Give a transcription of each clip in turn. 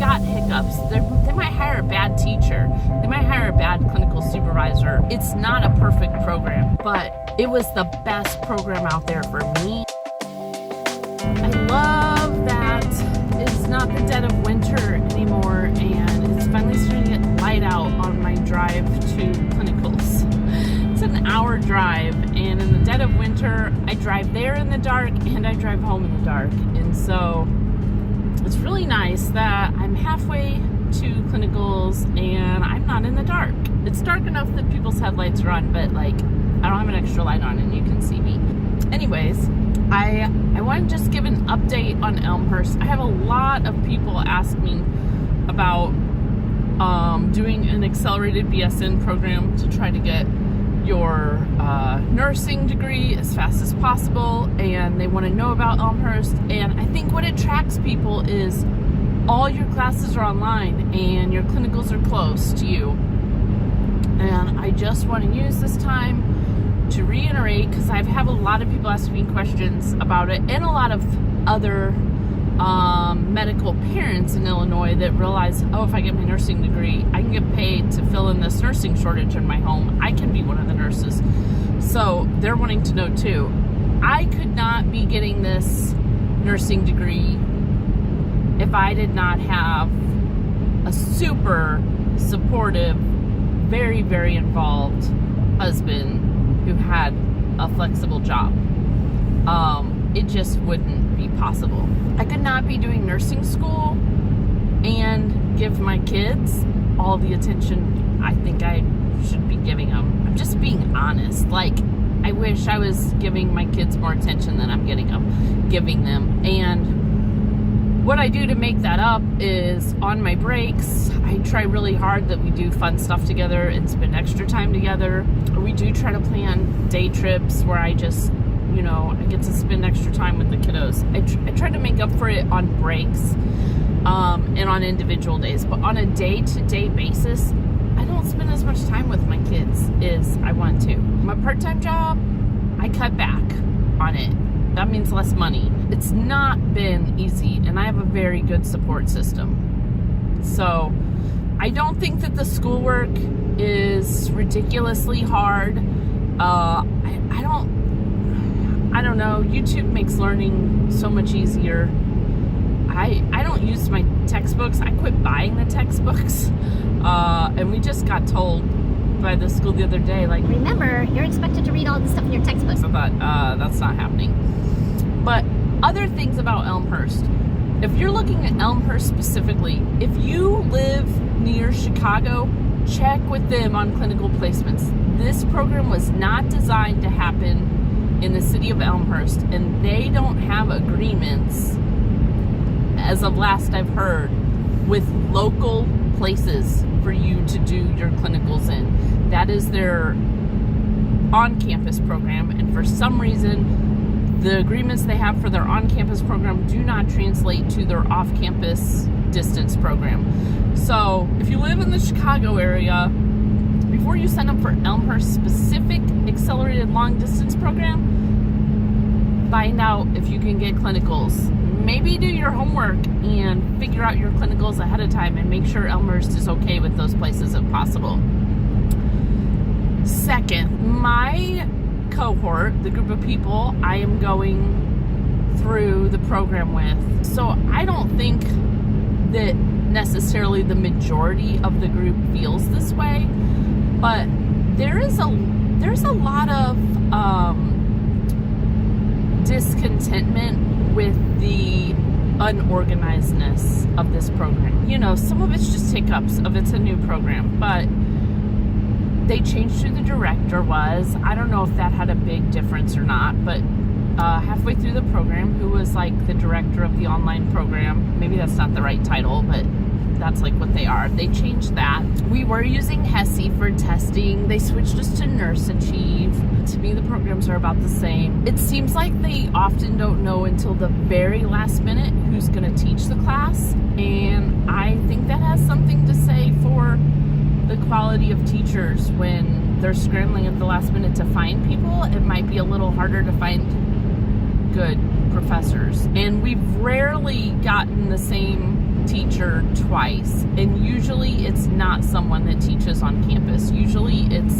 got hiccups. They might hire a bad teacher. They might hire a bad clinical supervisor. It's not a perfect program, but it was the best program out there for me. I love that it's not the dead of winter anymore, and it's finally starting to get light out on my drive to clinicals. It's an hour drive, and in the dead of winter, I drive there in the dark and I drive home in the dark. And so it's really nice that I'm halfway to clinicals and I'm not in the dark. It's dark enough that people's headlights are on, but like I don't have an extra light on and you can see me. Anyways, I want to just give an update on Elmhurst. I have a lot of people ask me about doing an accelerated BSN program to try to get your nursing degree as fast as possible, and they want to know about Elmhurst. And I think what attracts people is all your classes are online and your clinicals are close to you. And I just want to use this time to reiterate, because I've had a lot of people asking me questions about it, and a lot of other medical parents in Illinois that realize, oh, if I get my nursing degree, I can get paid to fill in this nursing shortage in my home. I can be one of the nurses. So they're wanting to know too. I could not be getting this nursing degree if I did not have a super supportive, very, very involved husband who had a flexible job. It just wouldn't be possible. I could not be doing nursing school and give my kids all the attention I think I should be giving them. I'm just being honest. Like, I wish I was giving my kids more attention than I'm giving them. And what I do to make that up is on my breaks, I try really hard that we do fun stuff together and spend extra time together. We do try to plan day trips where I just, I get to spend extra time with the kiddos. I try to make up for it on breaks and on individual days. But on a day-to-day basis, I don't spend as much time with my kids as I want to. My part-time job, I cut back on it. That means less money. It's not been easy, and I have a very good support system. So I don't think that the schoolwork is ridiculously hard. I don't know. YouTube makes learning so much easier. I don't use my textbooks. I quit buying the textbooks. And we just got told by the school the other day, like, remember, you're expected to read all this stuff in your textbooks. I thought, that's not happening. But other things about Elmhurst. If you're looking at Elmhurst specifically, if you live near Chicago, check with them on clinical placements. This program was not designed to happen in the city of Elmhurst, and they don't have agreements, as of last I've heard, with local places for you to do your clinicals in. That is their on-campus program, and for some reason, the agreements they have for their on-campus program do not translate to their off-campus distance program. So if you live in the Chicago area, before you sign up for Elmhurst specific accelerated long distance program, find out if you can get clinicals. Maybe do your homework and figure out your clinicals ahead of time and make sure Elmhurst is okay with those places if possible. Second, my cohort, the group of people I am going through the program with, so I don't think that necessarily the majority of the group feels this way, but there's a lot of discontentment with the unorganizedness of this program. Some of it's just hiccups of it's a new program, but they changed who the director was. I don't know if that had a big difference or not, but halfway through the program, who was like the director of the online program, maybe that's not the right title, but that's like what they are. They changed that. We were using HESI for testing. They switched us to Nurse Achieve. To me, the programs are about the same. It seems like they often don't know until the very last minute who's going to teach the class, and I think that has something to say for the quality of teachers. When they're scrambling at the last minute to find people, it might be a little harder to find good professors. And we've rarely gotten the same teacher twice, and usually it's not someone that teaches on campus. Usually it's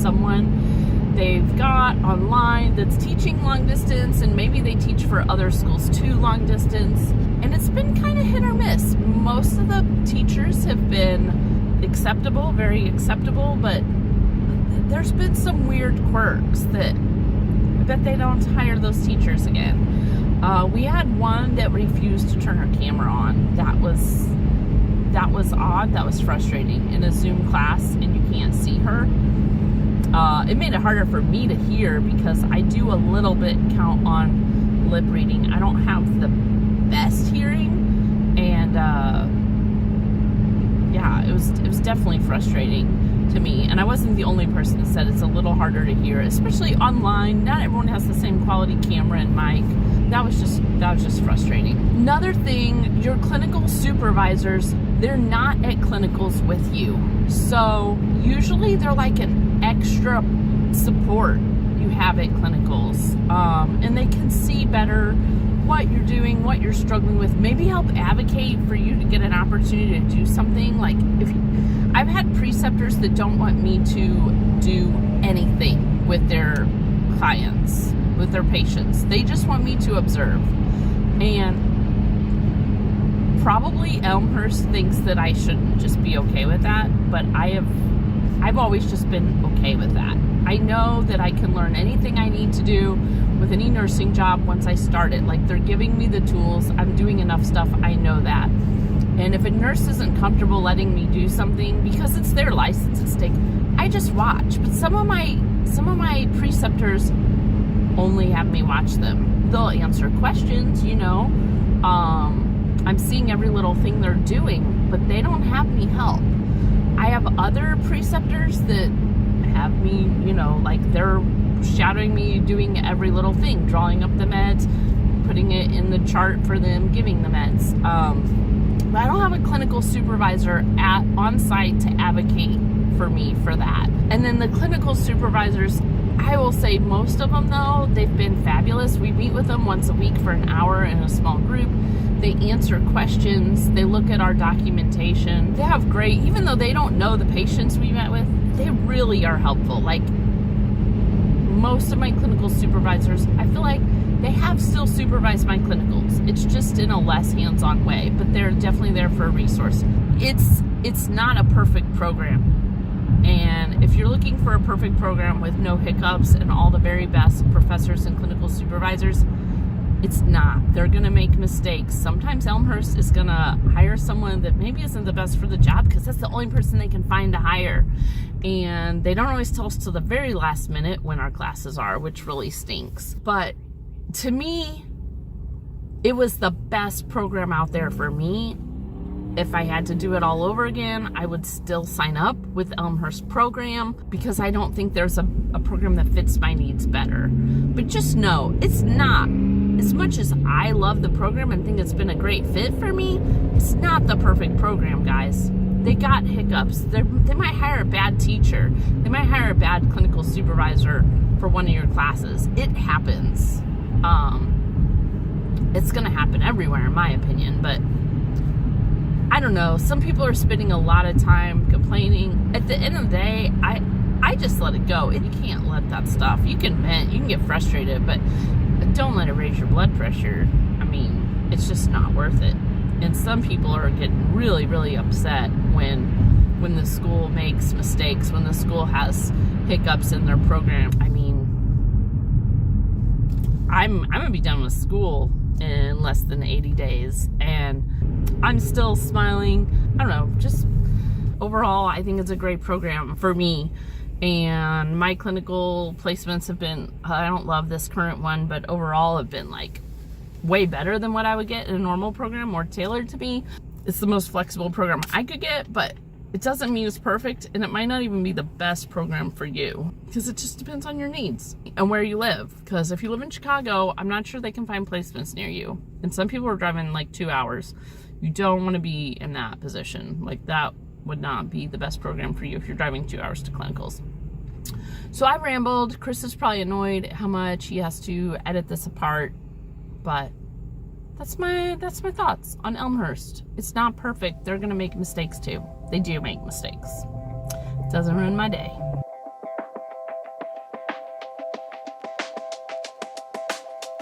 someone they've got online that's teaching long distance, and maybe they teach for other schools too long distance, and it's been kind of hit or miss. Most of the teachers have been acceptable, very acceptable, but there's been some weird quirks that I bet they don't hire those teachers again. We had one that refused to turn her camera on. That was odd. That was frustrating in a Zoom class, and you can't see her. It made it harder for me to hear because I do a little bit count on lip reading. I don't have the best hearing, and yeah, it was definitely frustrating to me. And I wasn't the only person that said it's a little harder to hear, especially online. Not everyone has the same quality camera and mic. That was just frustrating. Another thing, your clinical supervisors, they're not at clinicals with you. So usually they're like an extra support you have at clinicals. And they can see better what you're doing, what you're struggling with, maybe help advocate for you to get an opportunity to do something. Like I've had preceptors that don't want me to do anything with their clients, with their patients. They just want me to observe. And probably Elmhurst thinks that I shouldn't just be okay with that, but I've always just been okay with that. I know that I can learn anything I need to do with any nursing job once I start it. Like, they're giving me the tools. I'm doing enough stuff. I know that. And if a nurse isn't comfortable letting me do something because it's their license at stake, I just watch. But some of my preceptors only have me watch them. They'll answer questions, you know. I'm seeing every little thing they're doing, but they don't have me help. I have other preceptors that have me, you know, like they're shadowing me doing every little thing, drawing up the meds, putting it in the chart for them, giving the meds. But I don't have a clinical supervisor on site to advocate for me for that. And then the clinical supervisors, I will say most of them though, they've been fabulous. We meet with them once a week for an hour in a small group. They answer questions. They look at our documentation. They have great, even though they don't know the patients we met with, they really are helpful. Like, most of my clinical supervisors, I feel like they have still supervised my clinicals. It's just in a less hands-on way, but they're definitely there for a resource. It's not a perfect program. And if you're looking for a perfect program with no hiccups and all the very best professors and clinical supervisors, it's not. They're going to make mistakes. Sometimes Elmhurst is going to hire someone that maybe isn't the best for the job because that's the only person they can find to hire. And they don't always tell us till the very last minute when our classes are, which really stinks. But to me, it was the best program out there for me. If I had to do it all over again, I would still sign up with Elmhurst program because I don't think there's a program that fits my needs better. But just know, it's not. As much as I love the program and think it's been a great fit for me, it's not the perfect program, guys. They got hiccups. They might hire a bad teacher. They might hire a bad clinical supervisor for one of your classes. It happens. It's going to happen everywhere, in my opinion, but I don't know. Some people are spending a lot of time complaining. At the end of the day, I just let it go. You can't let that stuff. You can vent. You can get frustrated, but don't let it raise your blood pressure. I mean, it's just not worth it. And some people are getting really, really upset when the school makes mistakes, when the school has hiccups in their program. I mean, I'm going to be done with school in less than 80 days, and I'm still smiling. I don't know, just overall, I think it's a great program for me. And my clinical placements have been, I don't love this current one, but overall have been like way better than what I would get in a normal program, more tailored to me. It's the most flexible program I could get, but it doesn't mean it's perfect, and it might not even be the best program for you because it just depends on your needs and where you live. Because if you live in Chicago, I'm not sure they can find placements near you. And some people are driving like 2 hours. You don't want to be in that position. Like, that would not be the best program for you if you're driving 2 hours to clinicals. So I rambled. Chris is probably annoyed at how much he has to edit this apart, but that's my thoughts on Elmhurst. It's not perfect. They're gonna make mistakes too. They do make mistakes. Doesn't ruin my day.